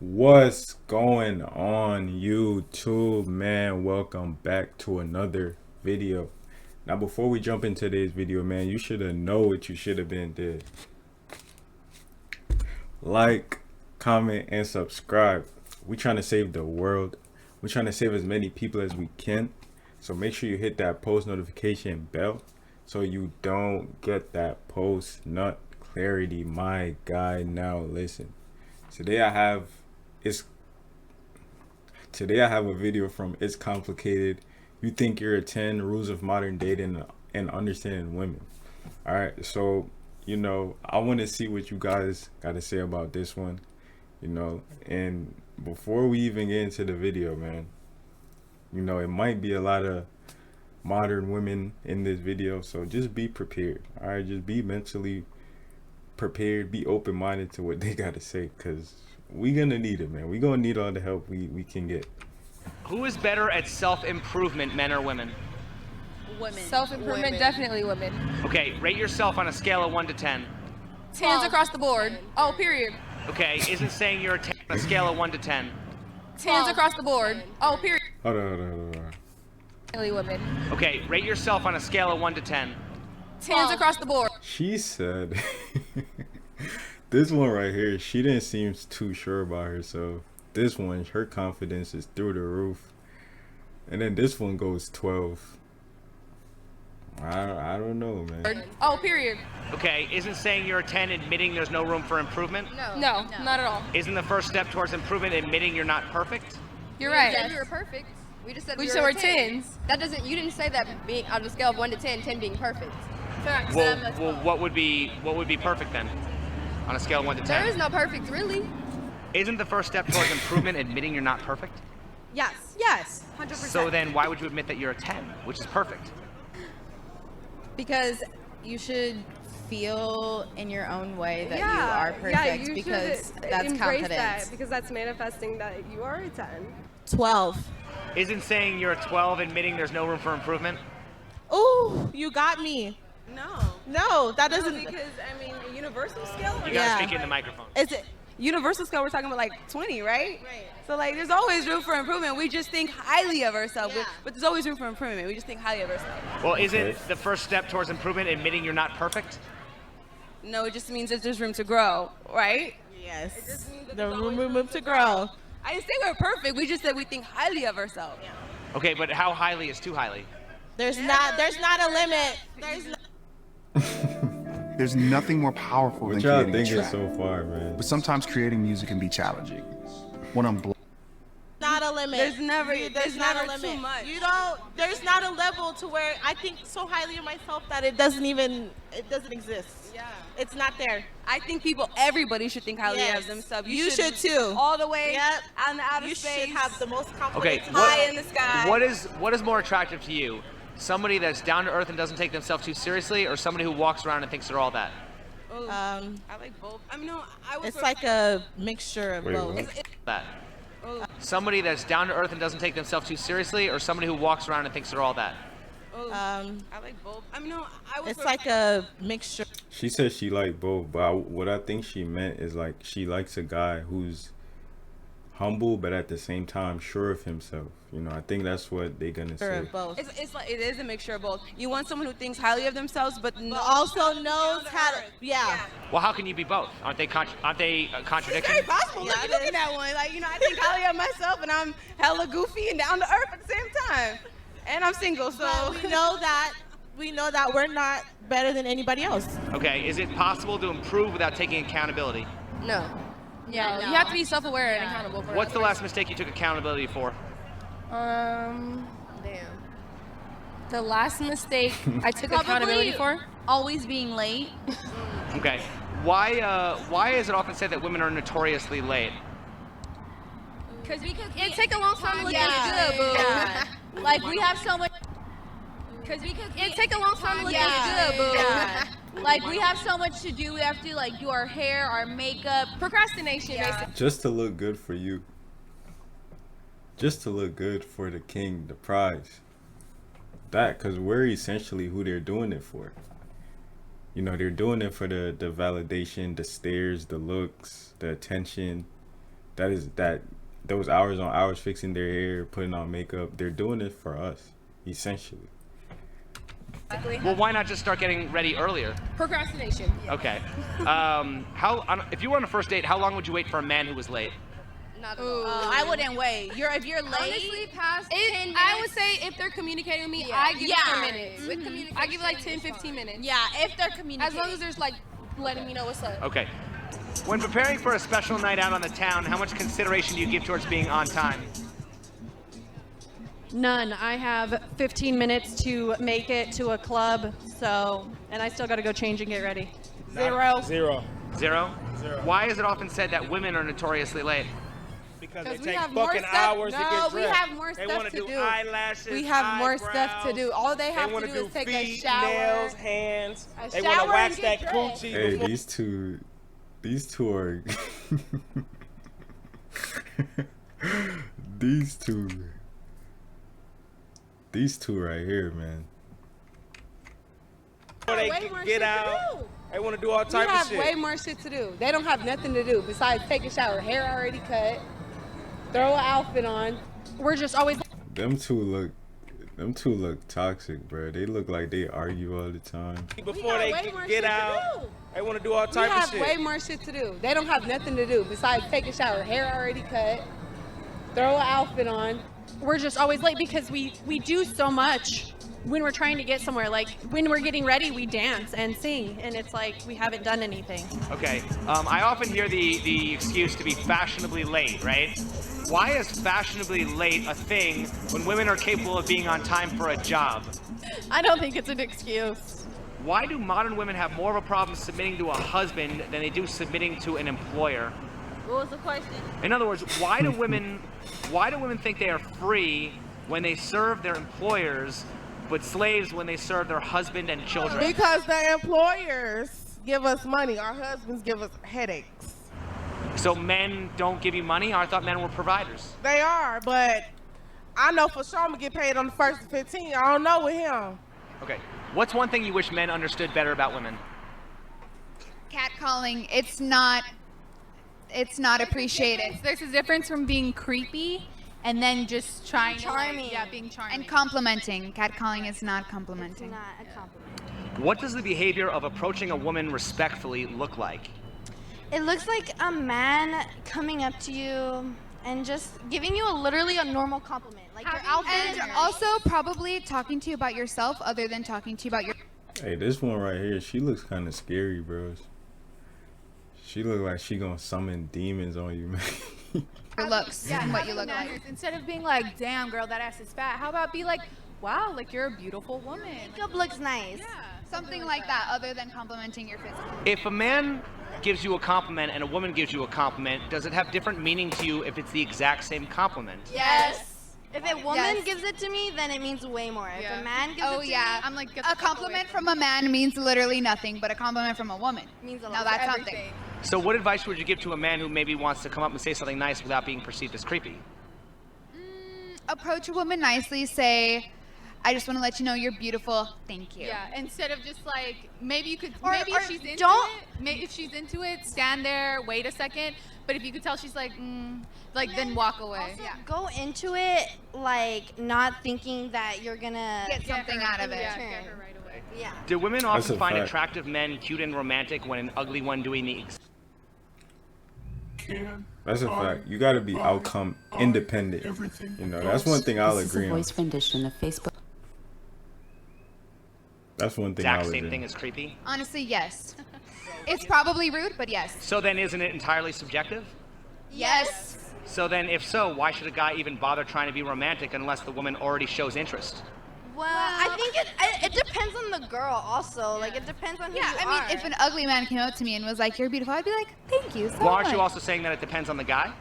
What's going on YouTube, man? Welcome back to another video. Now before we jump into today's video, man, you should have known what you should have been did. Like, comment, and subscribe. We trying to save the world. We're trying to save as many people as we can. So make sure you hit that post notification bell so you don't get that post nut clarity, my guy. Now listen. Today I have a video from It's Complicated. You think you're a 10 rules of modern dating and understanding women. All right, so I want to see what you guys got to say about this one, and before we even get into the video, man, it might be a lot of modern women in this video, so just be prepared. All right, just be mentally prepared, be open-minded to what they got to say, because we gonna need it, man. We gonna need all the help we can get. Who is better at self-improvement, men or women? Women. Self-improvement, definitely women. Okay, rate yourself on a scale of 1 to 10. 10s across the board. Oh, period. Okay, isn't saying you're a 10 on a scale of 1 to 10. 10s across the board. Oh, period. Hold on. Definitely women. Okay, rate yourself on a scale of 1 to 10. 10s across the board. She said this one right here, she didn't seem too sure about herself. This one, her confidence is through the roof. And then this one goes 12. I don't know, man. Oh, period. Okay, isn't saying you're a 10 admitting there's no room for improvement? No, not at all. Isn't the first step towards improvement admitting you're not perfect? You're right. Yeah, we were perfect. We just said We we said were we're 10s. That doesn't. You didn't say that being on a scale of 1 to 10, 10 being perfect. Facts. Well, what would be perfect then? On a scale of 1 to 10? There is no perfect, really. Isn't the first step towards improvement admitting you're not perfect? Yes, 100%. So then why would you admit that you're a 10, which is perfect? Because you should feel in your own way that you are perfect, Yeah, you because should that's embrace confidence. that, because that's manifesting that you are a 10. 12. Isn't saying you're a 12 admitting there's no room for improvement? Ooh, you got me. No, that doesn't. Because, I mean, a universal scale? You gotta Yeah. speak in the microphone. Is it universal scale? We're talking about like 20, right? Right. So like, there's always room for improvement. We just think highly of ourselves, but there's always room for improvement. We just think highly of ourselves. Well, isn't the first step towards improvement admitting you're not perfect? No, it just means that there's room to grow, right? Yes. just means that The there's always room to grow. I didn't say we're perfect. We just said we think highly of ourselves. Okay, but how highly is too highly? There's not a limit. There's nothing more powerful What than y'all creating a thinking track. so far, man? But sometimes creating music can be challenging. When I'm Not a limit. There's never a limit. too much. There's not a level to where I think so highly of myself that it doesn't exist. Yeah. It's not there. I think everybody should think highly Yes. of themselves. You should too. All the way Yep. out in the outer You space. should have the most confidence. Okay, high in the sky. what is more attractive to you? Somebody that's down to earth and doesn't take themselves too seriously, or somebody who walks around and thinks they're all that? I like both. I mean, no, I would. It's like a mixture of Wait, both. what? That. Somebody that's down to earth and doesn't take themselves too seriously, or somebody who walks around and thinks they're all that? I like both. I mean, no, I would. It's like a mixture. She said she liked both, but what I think she meant is like she likes a guy who's humble but at the same time sure of himself. I think that's what they're gonna Sure say. of both. It's like it is a mixture of both. You want someone who thinks highly of themselves, but Also knows how to. Yeah. Well, how can you be both? Aren't they It's contradictions? very possible. Yeah, Look at that one. Like, I think highly of myself, and I'm hella goofy and down to earth at the same time. And I'm single, so But we know that we're not better than anybody else. Okay, is it possible to improve without taking accountability? No. Yeah, No. you have to be self-aware and accountable for What's the last mistake you took accountability for? Damn. The last mistake I took accountability for? Always being late. Okay, why is it often said that women are notoriously late? Because it take a long time to look Yeah. good, boo. Like, we have so much. It take a long time to look good, boo. Yeah. Like, we have so much to do. We have to, like, do our hair, our makeup. Procrastination, basically. Just to look good for you. Just to look good for the king, the prize. Because we're essentially who they're doing it for. They're doing it for the validation, the stares, the looks, the attention. that those hours on hours fixing their hair, putting on makeup, they're doing it for us, essentially. Well, why not just start getting ready earlier? Procrastination. Okay. If you were on a first date, how long would you wait for a man who was late? Not at all. I wouldn't wait. If you're late. Honestly, past 10 minutes. I would say if they're communicating with me, I give it 10 minutes. With communication. I give it like 10, 15 minutes. Yeah, if they're communicating. As long as there's like letting me know what's up. Okay. When preparing for a special night out on the town, how much consideration do you give towards being on time? None. I have 15 minutes to make it to a club, and I still got to go change and get ready. Zero. Zero? Why is it often said that women are notoriously late? Because they take fucking hours to get dressed. We have more They stuff want to to do. Eyelashes, We have more eyebrows. stuff to do. All they have They want to to do is take a feet, shower. nails, hands. A They want to shower wax and that get dressed. coochie. Hey, before- these two are these two right here, man. Before they Way can more get shit to out. do. They want to do all We type of have shit. way more shit to do. They don't have nothing to do besides take a shower, hair already cut, throw an outfit on. We're just always. Them two look toxic, bro. They look like they argue all the time. Before they way can more get shit to out. do. They want to do all We type of have shit. way more shit to do. They don't have nothing to do besides take a shower, hair already cut, throw an outfit on. We're just always late because we do so much when we're trying to get somewhere. Like when we're getting ready, we dance and sing, and it's like we haven't done anything. Okay. I often hear the excuse to be fashionably late, right? Why is fashionably late a thing when women are capable of being on time for a job? I don't think it's an excuse. Why do modern women have more of a problem submitting to a husband than they do submitting to an employer? What was the question? In other words, why do women think they are free when they serve their employers, but slaves when they serve their husband and children? Because the employers give us money. Our husbands give us headaches. So men don't give you money? I thought men were providers. They are, but I know for sure I'm gonna get paid on the 1st and 15th. I don't know with him. Okay. What's one thing you wish men understood better about women? Catcalling, it's not appreciated. There's a difference from being creepy and then just trying Charming. to being charming. And complimenting. Catcalling is not complimenting. not a compliment. What does the behavior of approaching a woman respectfully look like? It looks like a man coming up to you and just giving you literally a normal compliment, like your outfit. And also probably talking to you about yourself other than talking to you about your... Hey, this one right here, she looks kind of scary, bros. She look like she gonna summon demons on you, man. Your looks and what you look manners. like. Instead of being like, damn girl, that ass is fat, how about be like, wow, like you're a beautiful woman. Makeup looks nice. Yeah. Something like that other than complimenting your physique. If a man gives you a compliment and a woman gives you a compliment, does it have different meaning to you if it's the exact same compliment? Yes. If a woman Yes. gives it to me, then it means way more. If Yeah. a man gives it to me, I'm like, get A the fuck away compliment from from a man means literally nothing, but a compliment from a woman means a lot. now that's something. everything. So what advice would you give to a man who maybe wants to come up and say something nice without being perceived as creepy? Approach a woman nicely, say, I just want to let you know you're beautiful. Thank you. Yeah, instead of just like, maybe you could, Or- maybe or if she's into don't- it, if she's into it, stand there, wait a second. But if you could tell she's like, like then walk away. Also, go into it like not thinking that you're gonna Get something out of it. Yeah, get her right away. Yeah. Do women That's often a find fact. attractive men cute and romantic when an ugly one doing the That's a fact. You gotta be outcome independent. You know, that's one thing I'll agree on. rendition of Facebook. That's one thing I'll exact agree same on. thing as creepy? Honestly, yes. It's probably rude, but yes. So then isn't it entirely subjective? Yes. So then if so, why should a guy even bother trying to be romantic unless the woman already shows interest? Well, I think it depends on the girl also. Like it depends on who Yeah, you I are. mean, if an ugly man came up to me and was like, you're beautiful, I'd be like, thank you so Well, aren't much. you also saying that it depends on the guy?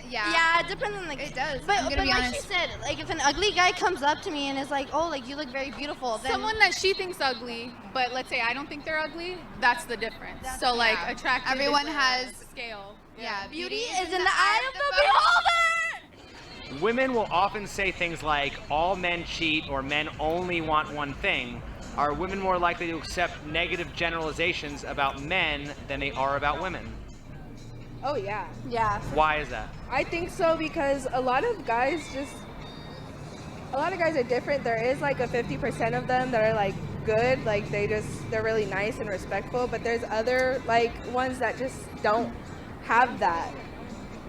Yeah. it depends on the. It does. But, I'm gonna but be like honest. she said, like if an ugly guy comes up to me and is like, oh, like you look very beautiful, then Someone that she thinks ugly, but let's say I don't think they're ugly, that's the difference. So like yeah. attractive Everyone is a has- scale. Yeah, beauty is in the eye of the beholder. Women will often say things like, all men cheat or men only want one thing. Are women more likely to accept negative generalizations about men than they are about women? Oh yeah. Yeah. Why is that? I think so because a lot of guys are different. There is like a 50% of them that are like good, like they're really nice and respectful, but there's other like ones that just don't have that,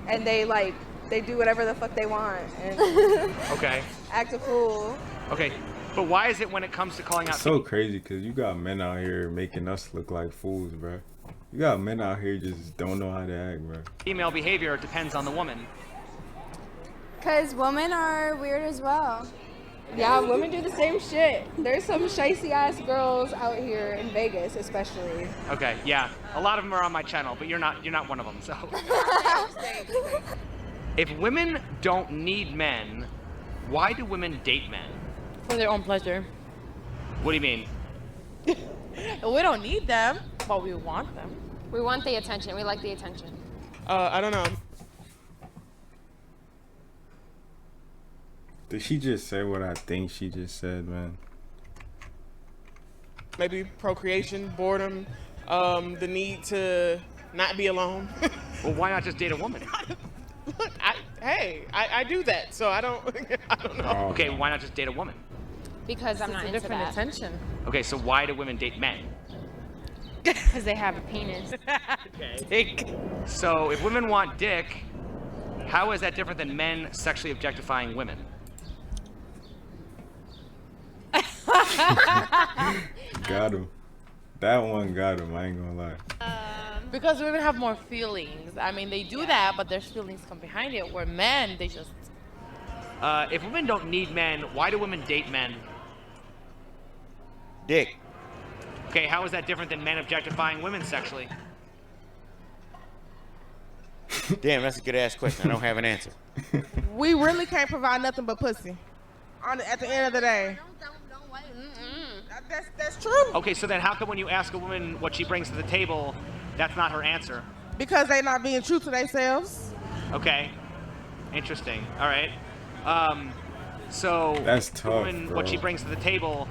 and they do whatever the fuck they want and Okay. act a fool. Okay. But why is it when it comes to calling out? It's so crazy because you got men out here making us look like fools, bro. You got men out here just don't know how to act, bro. Female behavior depends on the woman. Because women are weird as well. Yeah, women do the same shit. There's some shicey ass girls out here in Vegas, especially. Okay, yeah. A lot of them are on my channel, but you're not one of them, so. If women don't need men, why do women date men? For their own pleasure. What do you mean? We don't need them, but we want them. We want the attention. We like the attention. I don't know. Did she just say what I think she just said, man? Maybe procreation, boredom, the need to not be alone. Well, why not just date a woman? Look, I do that, so I don't know. Okay, why not just date a woman? Because I'm not into Different that. attention. Okay, so why do women date men? Because they have a penis. Okay. So if women want dick, how is that different than men sexually objectifying women? Got him. That one got him, I ain't gonna lie. Because women have more feelings. I mean, they do that, but there's feelings come behind it. Where men, they just. If women don't need men, why do women date men? Dick. Okay, how is that different than men objectifying women sexually? Damn, that's a good ass question. I don't have an answer. We really can't provide nothing but pussy. At the end of the day. That's true. Okay, so then how come when you ask a woman what she brings to the table, that's not her answer? Because they're not being true to themselves. Okay, interesting. All right. So That's tough, woman, bro. what she brings to the table.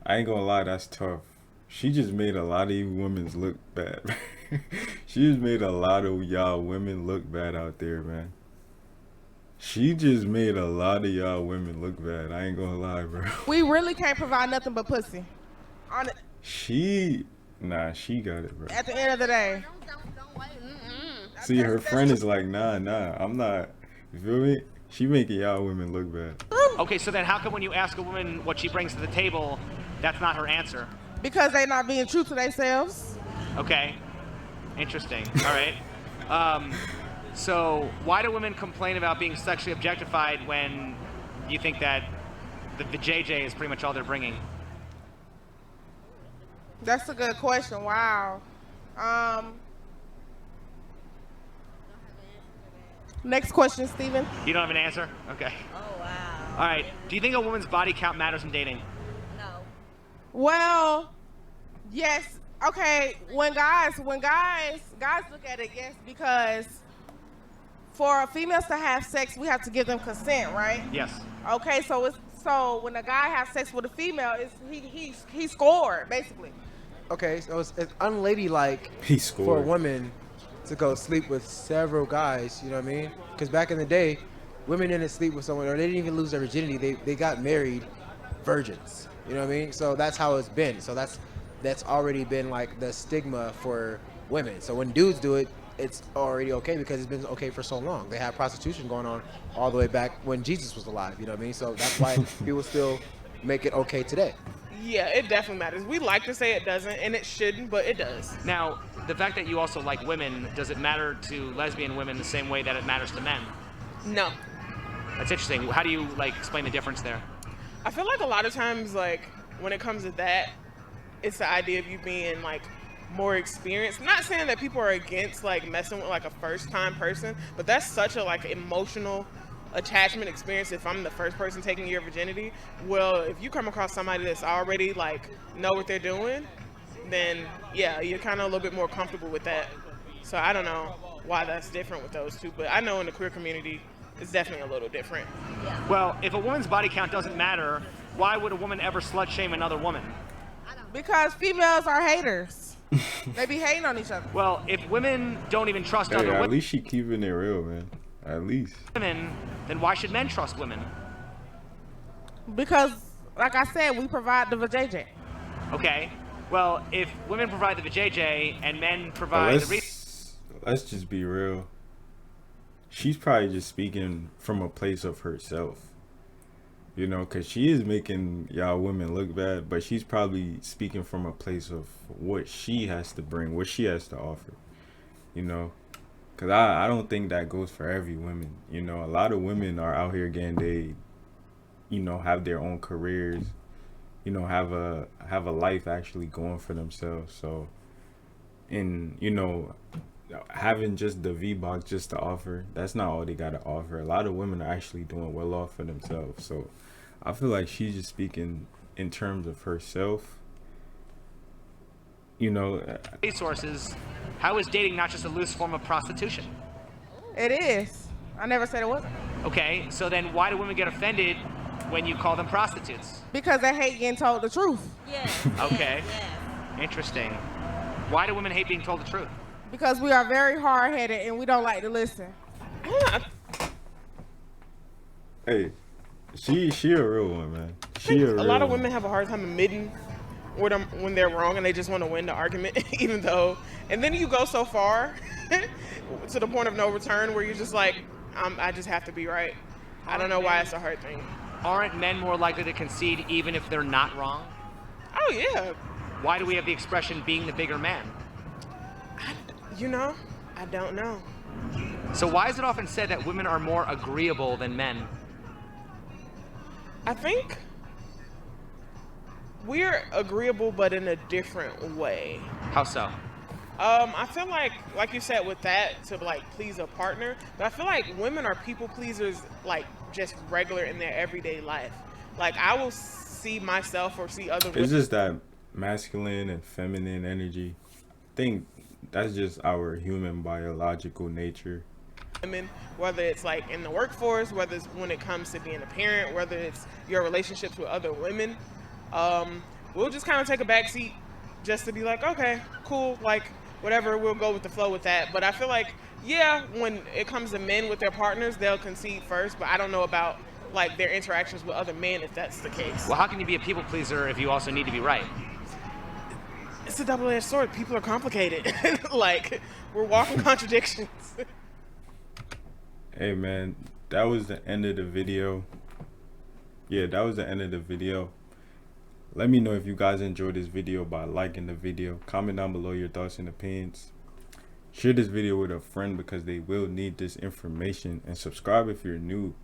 I ain't gonna lie, that's tough. She just made a lot of you women look bad. She just made a lot of y'all women look bad out there, man. She just made a lot of y'all women look bad. I ain't gonna lie, bro. We really can't provide nothing but pussy. She got it, bro. At the end of the day. See, her friend is like, nah, I'm not. You feel me? She making y'all women look bad. Okay, so then how come when you ask a woman what she brings to the table, that's not her answer? Because they're not being true to themselves. Okay, interesting. All right. So why do women complain about being sexually objectified when you think that the JJ is pretty much all they're bringing? That's a good question. Wow. Next question, Steven. You don't have an answer? Okay. Oh, wow. All right. Do you think a woman's body count matters in dating? No. Well, yes. Okay. When guys look at it, yes, because for females to have sex, we have to give them consent, right? Yes. Okay, so when a guy has sex with a female, he scored basically. Okay, so it's unladylike He scored. for a woman to go sleep with several guys, you know what I mean? Because back in the day, women didn't sleep with someone, or they didn't even lose their virginity. They got married virgins, you know what I mean? So that's how it's been. So that's already been like the stigma for women. So when dudes do it, it's already okay because it's been okay for so long. They had prostitution going on all the way back when Jesus was alive, you know what I mean? So that's why people still make it okay today. Yeah, it definitely matters. We like to say it doesn't, and it shouldn't, but it does. Now, the fact that you also like women, does it matter to lesbian women the same way that it matters to men? No. That's interesting. How do you explain the difference there? I feel like a lot of times, when it comes to that, it's the idea of you being more experienced. I'm not saying that people are against messing with a first-time person, but that's such a emotional attachment experience. If I'm the first person taking your virginity, well, if you come across somebody that's already know what they're doing, then yeah, you're kind of a little bit more comfortable with that. So I don't know why that's different with those two, but I know in the queer community it's definitely a little different. Well, if a woman's body count doesn't matter, why would a woman ever slut shame another woman? Because females are haters. They be hating on each other. Well, if women don't even trust Hey, other at least she keeping it real, man. At least. women, then why should men trust women? Because, like I said, we provide the vajayjay. Okay. Well, if women provide the vajayjay and men But provide the let's just be real. She's probably just speaking from a place of herself. You know, because she is making y'all women look bad, but she's probably speaking from a place of what she has to bring, what she has to offer. You know, because I don't think that goes for every woman. You know, a lot of women are out here getting have their own careers, have a life actually going for themselves. So, and having just the V-Box just to offer, that's not all they got to offer. A lot of women are actually doing well off for themselves. So I feel like she's just speaking in terms of herself. resources, how is dating not just a loose form of prostitution? It is. I never said it wasn't. Okay, so then why do women get offended when you call them prostitutes? Because they hate getting told the truth. Okay. Interesting. Why do women hate being told the truth? Because we are very hard-headed and we don't like to listen. Hey, she a real one, man. She A lot of women have a hard time admitting when they're wrong and they just want to win the argument, even though. And then you go so far to the point of no return where you're just like, I just have to be right. I don't know why it's a hard thing. Aren't men more likely to concede even if they're not wrong? Oh, yeah. Why do we have the expression being the bigger man? I don't know. So why is it often said that women are more agreeable than men? I think we're agreeable, but in a different way. How so? I feel like you said with that, to please a partner, but I feel like women are people pleasers, just regular in their everyday life. I will see myself or see other women. It's just that masculine and feminine energy. I think that's just our human biological nature. Women, whether it's in the workforce, whether it's when it comes to being a parent, whether it's your relationships with other women, we'll just kind of take a back seat just to be like, okay, cool, whatever, we'll go with the flow with that. But I feel like, yeah, when it comes to men with their partners, they'll concede first, but I don't know about their interactions with other men if that's the case. Well, how can you be a people pleaser if you also need to be right? It's a double-edged sword. People are complicated. We're walking contradictions. Hey man, that was the end of the video. Yeah, that was the end of the video. Let me know if you guys enjoyed this video by liking the video. Comment down below your thoughts and opinions. Share this video with a friend because they will need this information. And subscribe if you're new.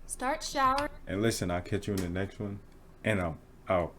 Start showering. And listen, I'll catch you in the next one. And I'm out.